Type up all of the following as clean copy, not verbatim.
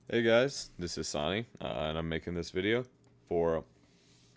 Hey guys, this is Sani, and I'm making this video for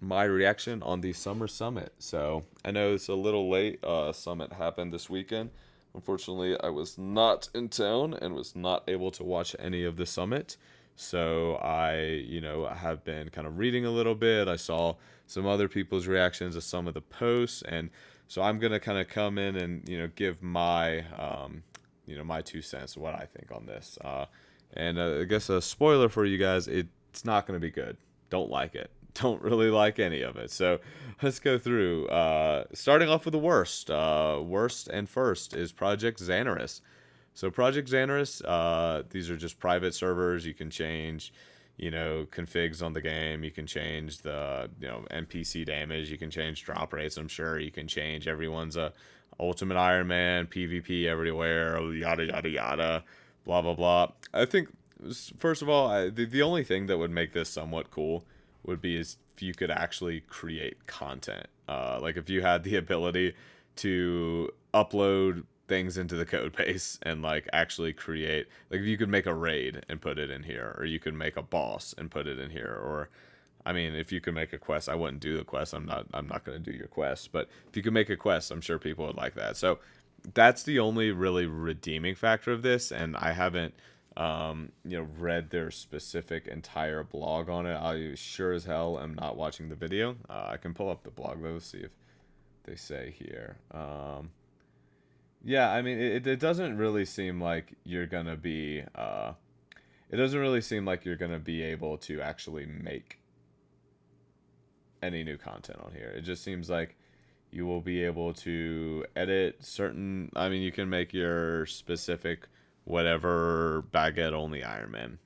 my reaction on the Summer Summit. So I know it's a little late. Summit happened this weekend. Unfortunately, I was not in town and was not able to watch any of the summit. So have been kind of reading a little bit. I saw some other people's reactions to some of the posts, and so I'm gonna kind of come in and give my my 2 cents, what I think on this. And I guess a spoiler for you guys, it's not going to be good. Don't like it. Don't really like any of it. So let's go through. Starting off with the worst. Worst and first is Project Xanaris. So Project Xanaris, these are just private servers. You can change, configs on the game. You can change the, NPC damage. You can change drop rates. I'm sure you can change everyone's Ultimate Iron Man, PvP everywhere, yada yada yada, blah blah blah. I think first of all, the only thing that would make this somewhat cool would be is if you could actually create content. Like if you had the ability to upload things into the code base and like actually create, like if you could make a raid and put it in here, or you could make a boss and put it in here, or I mean, if you could make a quest, I wouldn't do the quest. I'm not going to do your quest, but if you could make a quest, I'm sure people would like that. So that's the only really redeeming factor of this, and I haven't read their specific entire blog on it. I sure as hell am not watching the video. I can pull up the blog though, see if they say here. Yeah, I mean, it doesn't really seem like you're gonna be. It doesn't really seem like you're gonna be able to actually make any new content on here. It just seems like you will be able to edit certain. I mean, you can make your specific whatever baguette only Iron Man.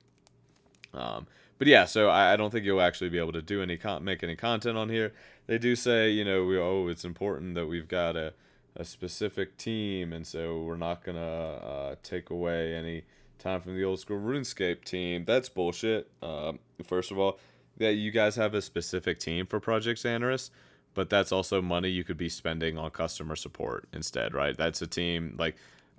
But yeah, so I don't think you'll actually be able to do make any content on here. They do say, it's important that we've got a specific team, and so we're not gonna take away any time from the old school RuneScape team. That's bullshit. First of all, that you guys have a specific team for Project Xanaris, but that's also money you could be spending on customer support instead, right? That's a team like,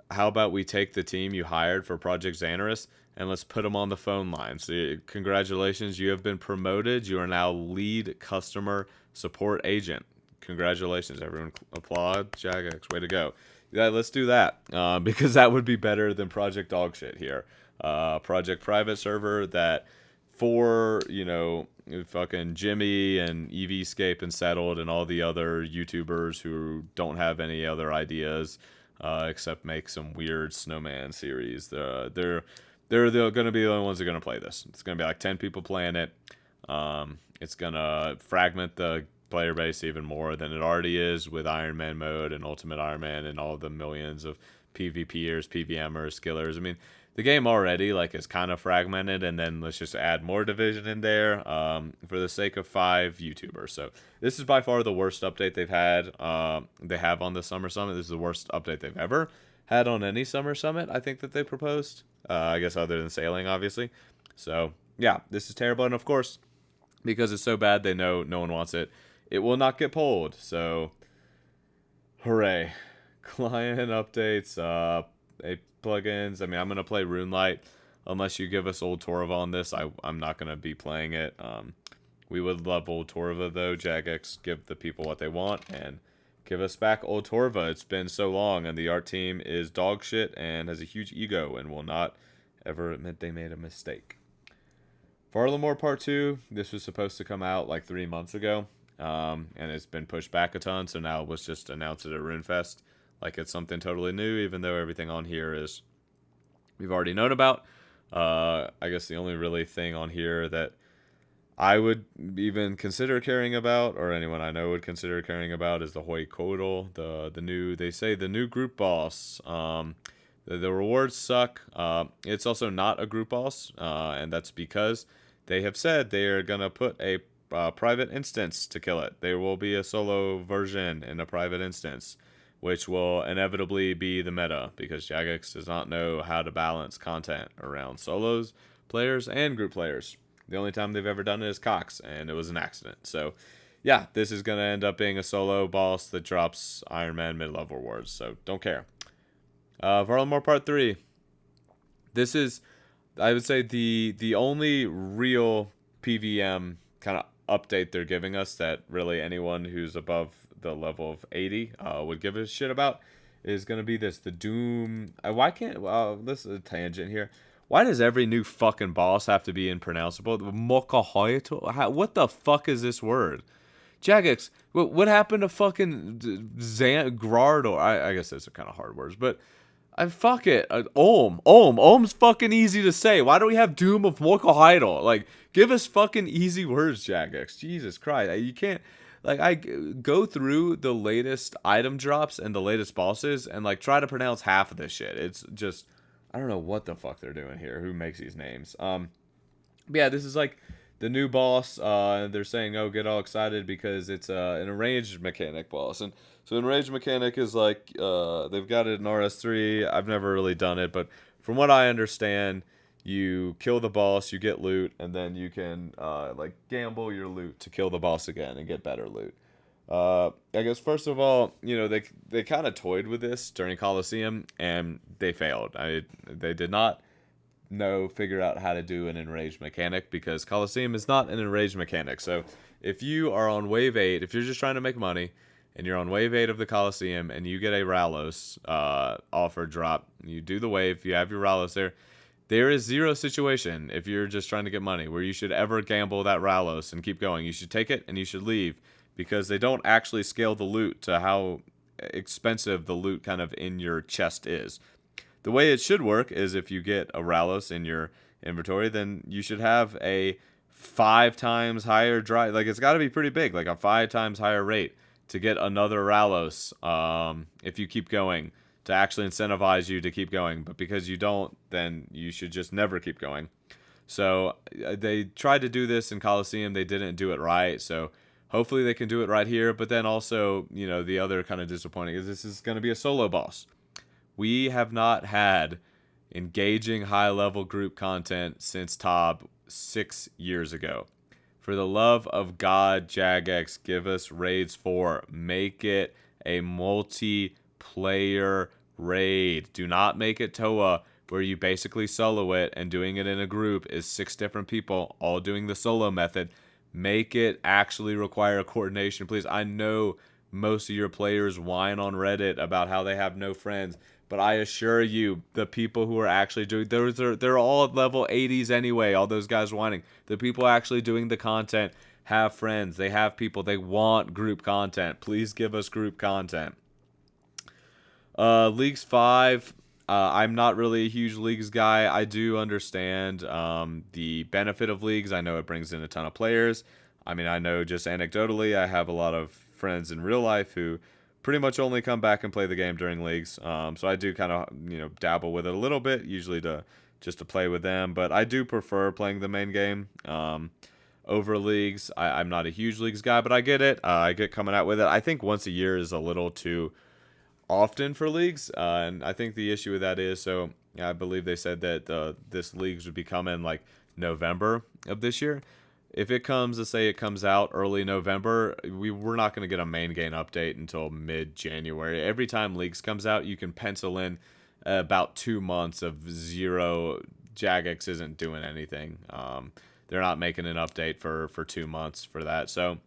how about we take the team you hired for Project Xanaris and let's put them on the phone line. So congratulations, you have been promoted. You are now lead customer support agent. Congratulations, everyone! Applaud, Jagex, way to go. Yeah, let's do that because that would be better than Project Dogshit here. Project Private Server that for fucking Jimmy and EVscape and Settled and all the other YouTubers who don't have any other ideas except make some weird snowman series. They're going to be the only ones that are going to play this. It's going to be like 10 people playing it. It's going to fragment the player base even more than it already is with Iron Man mode and Ultimate Iron Man and all the millions of PvPers, PvMers, skillers. I mean, the game already like is kind of fragmented, and then let's just add more division in there for the sake of 5 YouTubers. So this is by far the worst update they've had. They have on the Summer Summit. This is the worst update they've ever had on any Summer Summit, I think, that they proposed. I guess other than sailing, obviously. So yeah, this is terrible, and of course, because it's so bad, they know no one wants it. It will not get pulled. So hooray! Client updates, plugins. I mean, I'm gonna play RuneLight unless you give us Old Torva on this. I'm not gonna be playing it. We would love Old Torva though. Jagex, give the people what they want and give us back Old Torva. It's been so long, and the art team is dog shit and has a huge ego and will not ever admit they made a mistake. Farlamore Part 2, this was supposed to come out like 3 months ago, and it's been pushed back a ton, so now it was just announced at RuneFest like it's something totally new, even though everything on here is we've already known about. I guess the only really thing on here that I would even consider caring about, or anyone I know would consider caring about, is the Hoi Kodal, the new, they say the new group boss. The rewards suck. It's also not a group boss, and that's because they have said they are gonna put a private instance to kill it. There will be a solo version in a private instance, which will inevitably be the meta because Jagex does not know how to balance content around solos, players, and group players. The only time they've ever done it is Cox, and it was an accident. So, yeah, this is going to end up being a solo boss that drops Iron Man mid-level rewards, so don't care. Varlamore Part 3. This is I would say the only real PVM kind of update they're giving us that really anyone who's above the level of 80 would give a shit about is going to be this the Doom. Why can't this is a tangent here. Why does every new fucking boss have to be impronounceable? Mokahoyato? What the fuck is this word? Jagex, what happened to fucking Grard? Or I guess those are kind of hard words, but I fuck it. Ohm's fucking easy to say. Why do we have Doom of Mokohaidal? Like, give us fucking easy words, Jagex. Jesus Christ, you can't. Like, I go through the latest item drops and the latest bosses and like try to pronounce half of this shit. It's just, I don't know what the fuck they're doing here. Who makes these names? But yeah, this is like the new boss. They're saying, oh, get all excited because it's an enraged mechanic boss. And so enraged mechanic is like, they've got it in RS3. I've never really done it, but from what I understand, you kill the boss, you get loot, and then you can like gamble your loot to kill the boss again and get better loot. I guess first of all, they kind of toyed with this during Coliseum and they failed. They did not figure out how to do an enraged mechanic because Coliseum is not an enraged mechanic. So if you are on wave 8, if you're just trying to make money and you're on wave 8 of the Coliseum and you get a Ralos offer drop, you do the wave, you have your Ralos there is zero situation if you're just trying to get money where you should ever gamble that Ralos and keep going. You should take it and you should leave because they don't actually scale the loot to how expensive the loot kind of in your chest is. The way it should work is if you get a Ralos in your inventory, then you should have a 5 times higher drive. Like, it's got to be pretty big, like a 5 times higher rate to get another Ralos if you keep going, to actually incentivize you to keep going. But because you don't, then you should just never keep going. So they tried to do this in Coliseum. They didn't do it right. So hopefully they can do it right here. But then also, the other kind of disappointing is this is going to be a solo boss. We have not had engaging high-level group content since TOB 6 years ago. For the love of God, Jagex, give us Raids 4. Make it a multiplayer raid. Do not make it TOA, where you basically solo it, and doing it in a group is 6 different people all doing the solo method. Make it actually require coordination, please. I know most of your players whine on Reddit about how they have no friends, but I assure you, the people who are actually doing they're all at level 80s anyway. All those guys whining. The people actually doing the content have friends. They have people. They want group content. Please give us group content. Leagues 5. I'm not really a huge Leagues guy. I do understand the benefit of Leagues. I know it brings in a ton of players. I mean, I know just anecdotally, I have a lot of friends in real life who pretty much only come back and play the game during Leagues. So I do kind of, dabble with it a little bit, usually to play with them. But I do prefer playing the main game over Leagues. I'm not a huge Leagues guy, but I get it. I get coming out with it. I think once a year is a little too often for Leagues, and I think the issue with that is, so I believe they said that this Leagues would be coming like November of this year. If it comes, let's say it comes out early November, we're not going to get a main game update until mid-January. Every time Leagues comes out, you can pencil in about 2 months of zero. Jagex isn't doing anything. They're not making an update for 2 months for that. So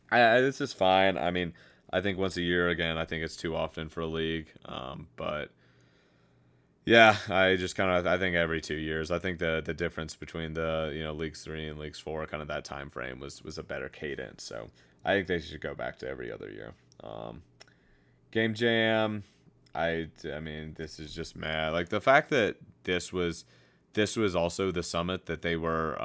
this is fine. I mean, I think once a year, again, I think it's too often for a league. But yeah, I think every 2 years. I think the difference between the Leagues 3 and Leagues 4, kind of that time frame was a better cadence. So I think they should go back to every other year. Game Jam, I mean, this is just mad. Like the fact that this was also the summit that they were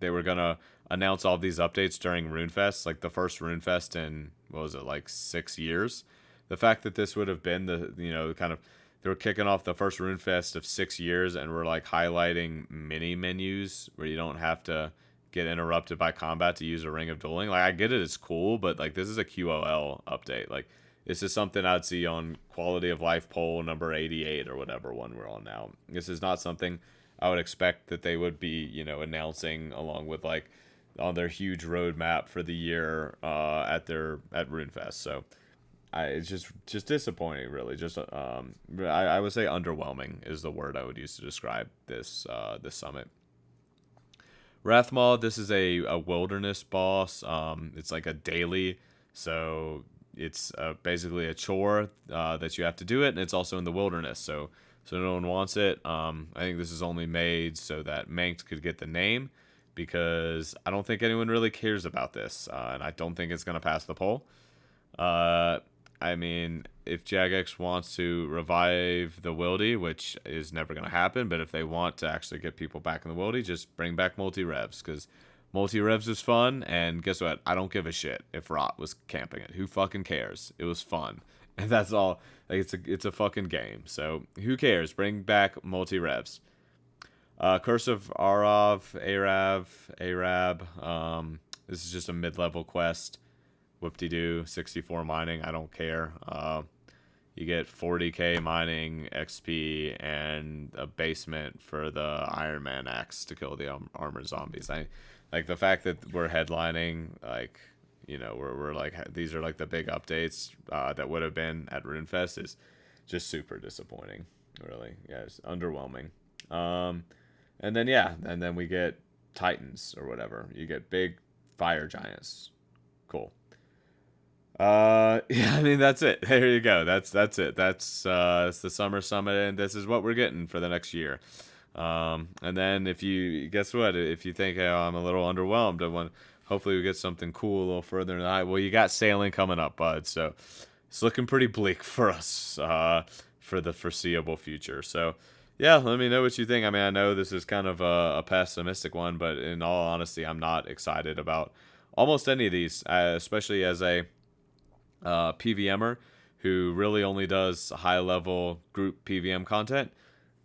gonna announce all these updates during RuneFest, like the first RuneFest in, what was it, like 6 years. The fact that this would have been the kind of, they were kicking off the first RuneFest of 6 years, and we're like highlighting mini menus where you don't have to get interrupted by combat to use a Ring of Dueling. Like, I get it, it's cool, but like this is a QOL update. Like, this is something I'd see on Quality of Life poll number 88 or whatever one we're on now. This is not something I would expect that they would be, announcing along with like on their huge roadmap for the year at RuneFest. So it's just disappointing, really. Just I would say underwhelming is the word I would use to describe this summit. Rathmall, this is a wilderness boss. It's like a daily, so it's basically a chore that you have to do it, and it's also in the wilderness, so no one wants it. I think this is only made so that Manked could get the name, because I don't think anyone really cares about this, and I don't think it's gonna pass the poll. Uh, I mean, if Jagex wants to revive the Wildy, which is never going to happen, but if they want to actually get people back in the Wildy, just bring back multi-revs, because multi-revs is fun, and guess what? I don't give a shit if Rot was camping it. Who fucking cares? It was fun. And that's all. Like, it's a fucking game, so who cares? Bring back multi-revs. Curse of Arab. This is just a mid-level quest. Whoop-de-doo, 64 mining, I don't care. You get 40k mining XP and a basement for the Iron Man axe to kill the armored zombies. I like the fact that we're headlining, like, you know, we're like, these are like the big updates that would have been at RuneFest is just super disappointing, really. Yeah, it's underwhelming. And then, yeah, and then we get Titans or whatever. You get big fire giants. Cool. Yeah, I mean, that's it. There you go. That's it. That's the summer summit, and this is what we're getting for the next year. And then if you guess what, if you think, hey, I'm a little underwhelmed, I want hopefully we get something cool a little further in the night. Well, you got sailing coming up, bud. So it's looking pretty bleak for us for the foreseeable future. So yeah, let me know what you think. I mean, I know this is kind of a pessimistic one, but in all honesty, I'm not excited about almost any of these, especially as a PVMer who really only does high level group PVM content.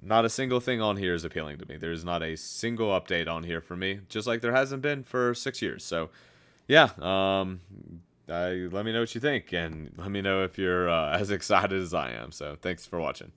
Not a single thing on here is appealing to me. There's not a single update on here for me, just like there hasn't been for 6 years. So yeah, let me know what you think, and let me know if you're as excited as I am. So thanks for watching.